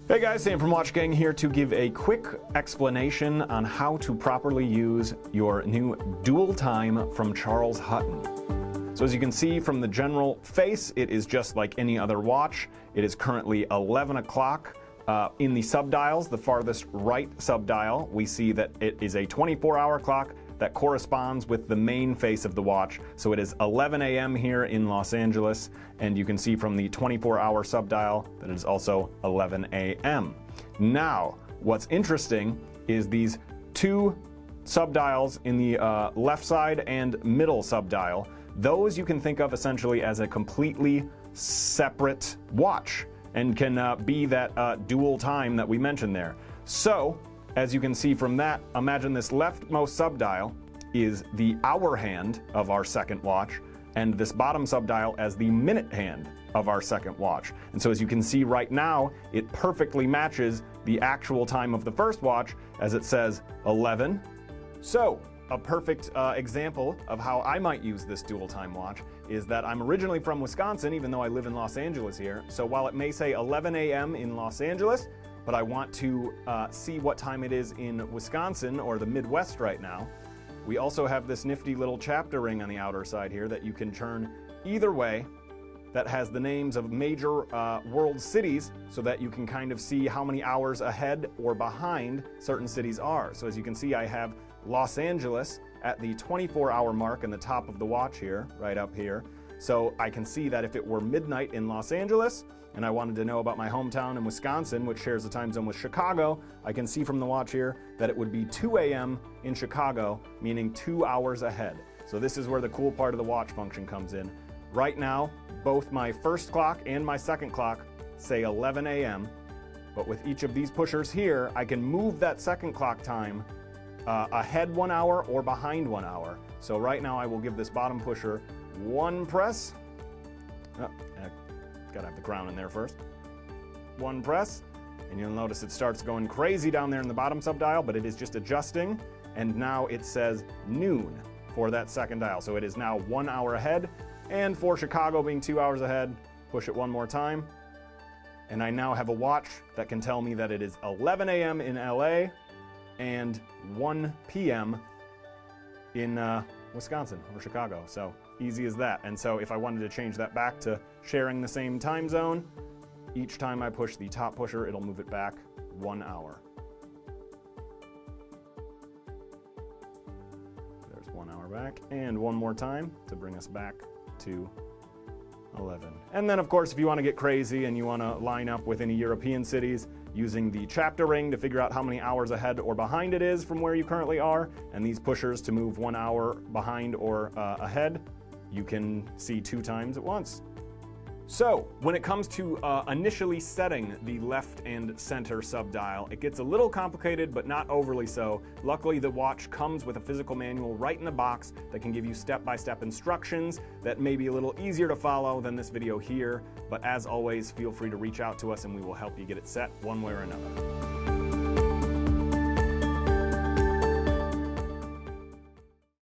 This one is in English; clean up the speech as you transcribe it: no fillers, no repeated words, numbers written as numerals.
Hey guys, Sam from WatchGang here to give a quick explanation on how to properly use your new Dual Time from Charles Hutton. So as you can see from the general face, it is just like any other watch. It is currently 11 o'clock. In the subdials, the farthest right subdial, we see that it is a 24-hour clock that corresponds with the main face of the watch. So it is 11 a.m. here in Los Angeles, and you can see from the 24-hour subdial that it is also 11 a.m. Now, what's interesting is these two subdials in the left side and middle subdial. Those you can think of essentially as a completely separate watch and can be that dual time that we mentioned there. So, as you can see from that, imagine this leftmost subdial is the hour hand of our second watch, and this bottom subdial as the minute hand of our second watch. And so as you can see right now, it perfectly matches the actual time of the first watch as it says 11. So, a perfect example of how I might use this dual time watch is that I'm originally from Wisconsin, even though I live in Los Angeles here. So while it may say 11 a.m. in Los Angeles, but I want to see what time it is in Wisconsin or the Midwest right now, we also have this nifty little chapter ring on the outer side here that you can turn either way, that has the names of major world cities so that you can kind of see how many hours ahead or behind certain cities are. So as you can see, I have Los Angeles at the 24-hour mark in the top of the watch here, right up here. So I can see that if it were midnight in Los Angeles, and I wanted to know about my hometown in Wisconsin, which shares the time zone with Chicago, I can see from the watch here that it would be 2 a.m. in Chicago, meaning 2 hours ahead. So this is where the cool part of the watch function comes in. Right now, both my first clock and my second clock say 11 a.m., but with each of these pushers here, I can move that second clock time ahead 1 hour or behind 1 hour. So right now I will give this bottom pusher one press. Oh, gotta have the crown in there first. One press, and you'll notice it starts going crazy down there in the bottom subdial, but it is just adjusting, and now it says noon for that second dial. So it is now 1 hour ahead, and for Chicago being 2 hours ahead, push it one more time, and I now have a watch that can tell me that it is 11 a.m. in LA and 1 p.m. in Wisconsin or Chicago. So easy as that. And so if I wanted to change that back to sharing the same time zone, each time I push the top pusher, it'll move it back 1 hour. There's 1 hour back, and one more time to bring us back to 11. And then of course, if you want to get crazy and you want to line up with any European cities, using the chapter ring to figure out how many hours ahead or behind it is from where you currently are, and these pushers to move 1 hour behind or ahead, you can see 2 times at once. So, when it comes to initially setting the left and center subdial, it gets a little complicated, but not overly so. Luckily, the watch comes with a physical manual right in the box that can give you step-by-step instructions that may be a little easier to follow than this video here. But as always, feel free to reach out to us and we will help you get it set one way or another.